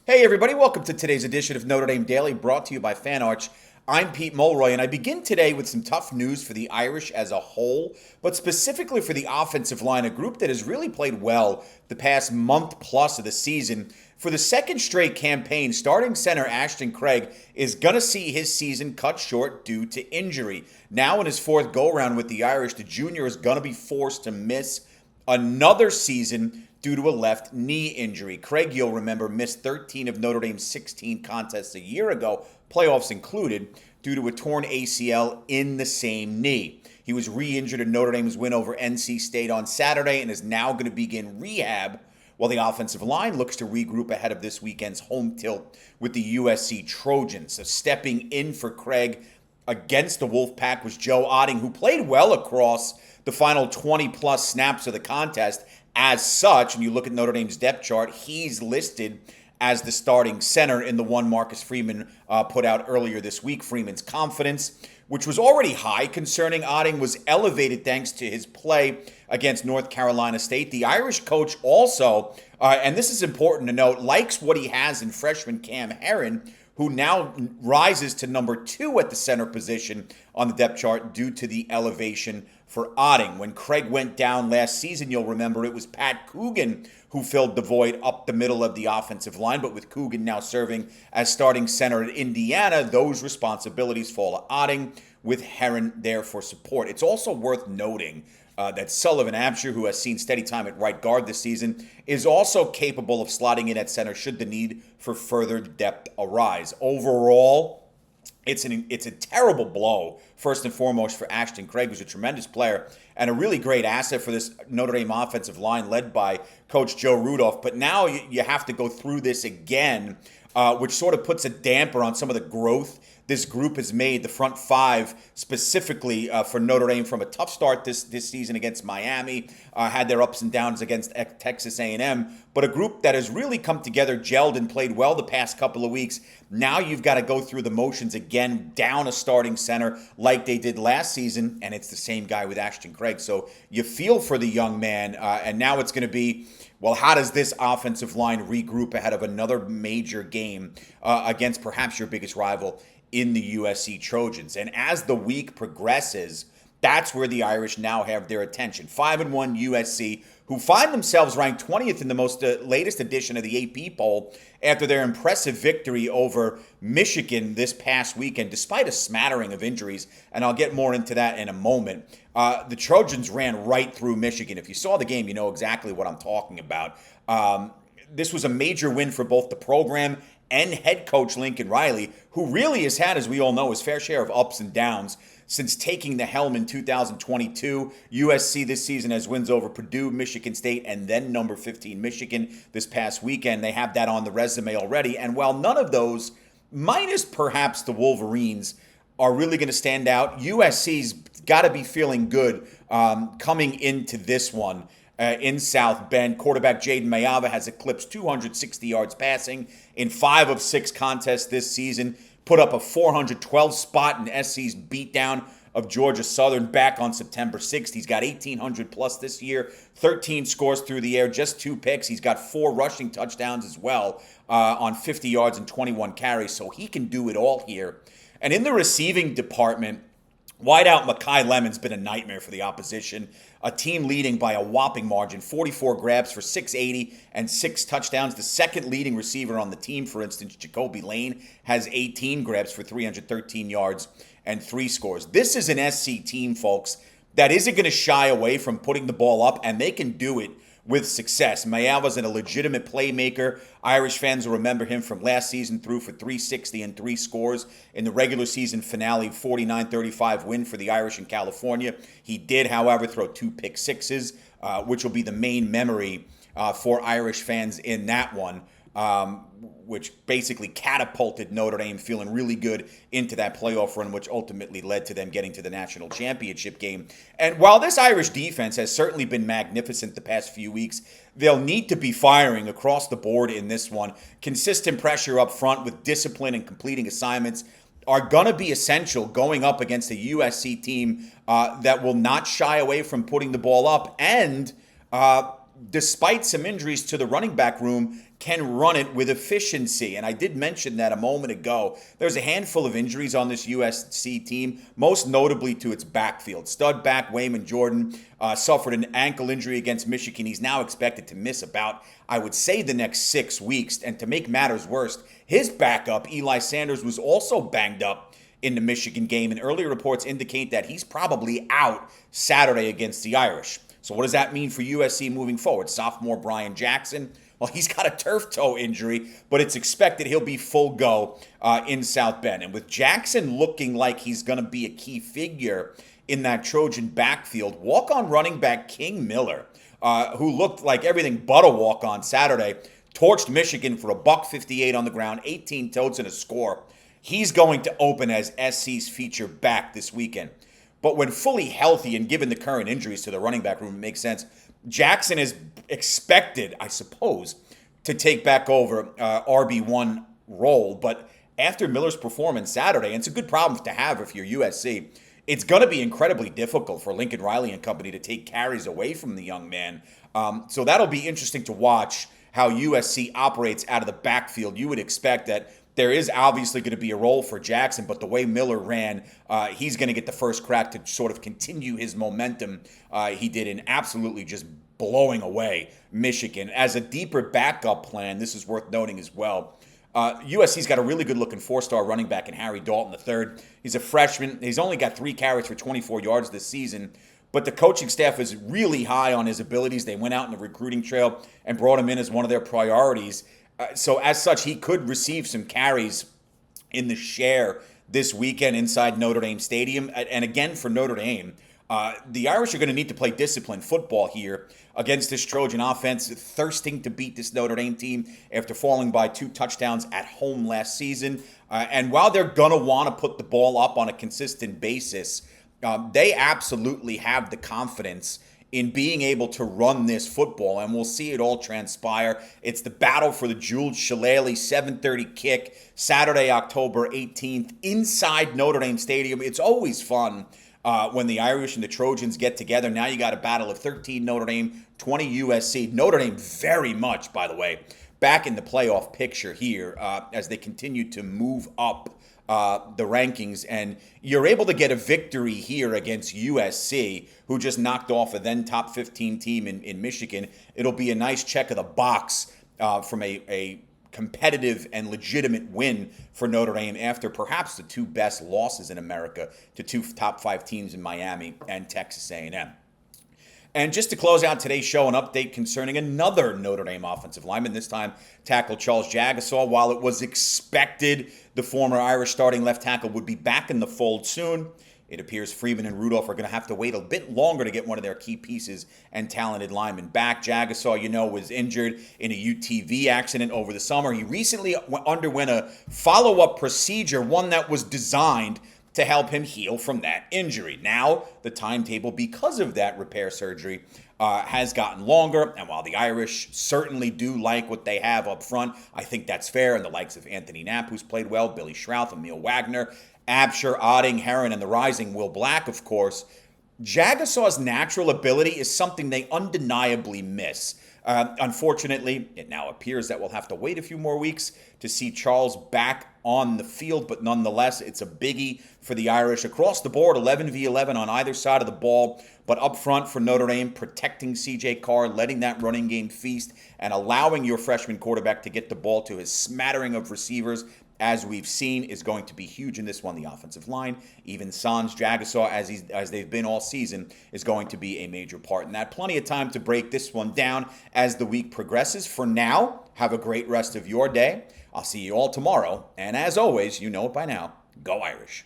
Hey everybody, welcome to today's edition of Notre Dame Daily, brought to you by FanArch. I'm Pete Mulroy, and I begin today with some tough news for the Irish as a whole, but specifically for the offensive line, a group that has really played well the past month plus of the season. For the second straight campaign, starting center Ashton Craig is going to see his season cut short due to injury. Now in his fourth go-round with the Irish, the junior is going to be forced to miss another season due to a left knee injury. Craig, you'll remember, missed 13 of Notre Dame's 16 contests a year ago, playoffs included, due to a torn ACL in the same knee. He was re-injured in Notre Dame's win over NC State on Saturday and is now going to begin rehab while the offensive line looks to regroup ahead of this weekend's home tilt with the USC Trojans. So stepping in for Craig against the Wolfpack was Joe Otting, who played well across the final 20-plus snaps of the contest. As such, when you look at Notre Dame's depth chart, he's listed as the starting center in the one Marcus Freeman put out earlier this week. Freeman's confidence, which was already high concerning Otting, was elevated thanks to his play against North Carolina State. The Irish coach also, and this is important to note, likes what he has in freshman Cam Herron, who now rises to number 2 at the center position on the depth chart due to the elevation for Otting. When Craig went down last season, you'll remember it was Pat Coogan who filled the void up the middle of the offensive line. But with Coogan now serving as starting center at Indiana, those responsibilities fall to Otting, with Herron there for support. It's also worth noting that Sullivan Absher, who has seen steady time at right guard this season, is also capable of slotting in at center should the need for further depth arise. Overall, it's a terrible blow, first and foremost, for Ashton Craig, who's a tremendous player and a really great asset for this Notre Dame offensive line led by Coach Joe Rudolph. But now you have to go through this again, which sort of puts a damper on some of the growth this group has made, the front five specifically for Notre Dame, from a tough start this season against Miami, had their ups and downs against Texas A&M, but a group that has really come together, gelled, and played well the past couple of weeks. Now you've got to go through the motions again, down a starting center like they did last season, and it's the same guy with Ashton Craig. So you feel for the young man, and now it's going to be, well, how does this offensive line regroup ahead of another major game against perhaps your biggest rival in the USC Trojans? And as the week progresses, that's where the Irish now have their attention. 5-1 USC, who find themselves ranked 20th in the most latest edition of the AP poll after their impressive victory over Michigan this past weekend, despite a smattering of injuries, and I'll get more into that in a moment. The Trojans ran right through Michigan. If you saw the game, you know exactly what I'm talking about. This was a major win for both the program and head coach Lincoln Riley, who really has had, as we all know, his fair share of ups and downs since taking the helm in 2022. USC this season has wins over Purdue, Michigan State, and then number 15 Michigan this past weekend. They have that on the resume already. And while none of those, minus perhaps the Wolverines, are really going to stand out, USC's got to be feeling good coming into this one. In South Bend, quarterback Jaden Mayava has eclipsed 260 yards passing in 5 of 6 contests this season, put up a 412 spot in SC's beatdown of Georgia Southern back on September 6th. He's got 1,800 plus this year, 13 scores through the air, just 2 picks. He's got 4 rushing touchdowns as well on 50 yards and 21 carries, so he can do it all here. And in the receiving department, wideout Mekhi Lemon's been a nightmare for the opposition. A team leading by a whopping margin, 44 grabs for 680 and 6 touchdowns. The second leading receiver on the team, for instance, Jacoby Lane, has 18 grabs for 313 yards and 3 scores. This is an SC team, folks, that isn't going to shy away from putting the ball up, and they can do it with success. Mayava's a legitimate playmaker. Irish fans will remember him from last season, through for 360 and 3 scores in the regular season finale 49-35 win for the Irish in California. He did, however, throw 2 pick sixes, which will be the main memory for Irish fans in that one, which basically catapulted Notre Dame feeling really good into that playoff run, which ultimately led to them getting to the national championship game. And while this Irish defense has certainly been magnificent the past few weeks, they'll need to be firing across the board in this one. Consistent pressure up front with discipline and completing assignments are going to be essential going up against a USC team that will not shy away from putting the ball up and despite some injuries to the running back room, can run it with efficiency. And I did mention that a moment ago. There's a handful of injuries on this USC team, most notably to its backfield. Stud back Wayman Jordan suffered an ankle injury against Michigan. He's now expected to miss about, I would say, the next 6 weeks. And to make matters worse, his backup, Eli Sanders, was also banged up in the Michigan game. And earlier reports indicate that he's probably out Saturday against the Irish. So what does that mean for USC moving forward? Sophomore Brian Jackson, well, he's got a turf toe injury, but it's expected he'll be full go in South Bend. And with Jackson looking like he's going to be a key figure in that Trojan backfield, walk-on running back King Miller, who looked like everything but a walk-on Saturday, torched Michigan for a $158 on the ground, 18 totes and a score. He's going to open as SC's feature back this weekend. But when fully healthy and given the current injuries to the running back room, it makes sense. Jackson is expected, I suppose, to take back over RB1 role. But after Miller's performance Saturday, and it's a good problem to have if you're USC, it's going to be incredibly difficult for Lincoln Riley and company to take carries away from the young man. So that'll be interesting to watch how USC operates out of the backfield. You would expect that there is obviously going to be a role for Jackson, but the way Miller ran, he's going to get the first crack to sort of continue his momentum he did in absolutely just blowing away Michigan. As a deeper backup plan, this is worth noting as well. USC's got a really good-looking four-star running back in Harry Dalton III. He's a freshman. He's only got 3 carries for 24 yards this season, but the coaching staff is really high on his abilities. They went out in the recruiting trail and brought him in as one of their priorities. So as such, he could receive some carries in the share this weekend inside Notre Dame Stadium. And again, for Notre Dame, the Irish are going to need to play disciplined football here against this Trojan offense, thirsting to beat this Notre Dame team after falling by 2 touchdowns at home last season. And while they're going to want to put the ball up on a consistent basis, they absolutely have the confidence in being able to run this football, and we'll see it all transpire. It's the battle for the Jules Shillelagh 7:30 kick, Saturday, October 18th, inside Notre Dame Stadium. It's always fun when the Irish and the Trojans get together. Now you got a battle of 13 Notre Dame, 20 USC. Notre Dame very much, by the way, back in the playoff picture here as they continue to move up the rankings, and you're able to get a victory here against USC, who just knocked off a then top 15 team in Michigan. It'll be a nice check of the box from a competitive and legitimate win for Notre Dame after perhaps the 2 best losses in America to 2 top 5 teams in Miami and Texas A&M. And just to close out today's show, an update concerning another Notre Dame offensive lineman, this time tackle Charles Jagasaw. While it was expected the former Irish starting left tackle would be back in the fold soon, it appears Freeman and Rudolph are going to have to wait a bit longer to get one of their key pieces and talented linemen back. Jagasaw, was injured in a UTV accident over the summer. He recently underwent a follow-up procedure, one that was designed to help him heal from that injury. Now, the timetable, because of that repair surgery, has gotten longer. And while the Irish certainly do like what they have up front, I think that's fair. And the likes of Anthony Knapp, who's played well, Billy Schrouth, Emil Wagner, Absher, Odding, Heron, and the rising Will Black, of course, Jagasaw's natural ability is something they undeniably miss. Unfortunately, it now appears that we'll have to wait a few more weeks to see Charles back on the field, but nonetheless, it's a biggie for the Irish. Across the board, 11v11 on either side of the ball, but up front for Notre Dame, protecting C.J. Carr, letting that running game feast, and allowing your freshman quarterback to get the ball to his smattering of receivers, as we've seen, is going to be huge in this one. The offensive line, even Sans Jagasaw, as they've been all season, is going to be a major part in that. Plenty of time to break this one down as the week progresses. For now, have a great rest of your day. I'll see you all tomorrow. And as always, you know it by now, go Irish.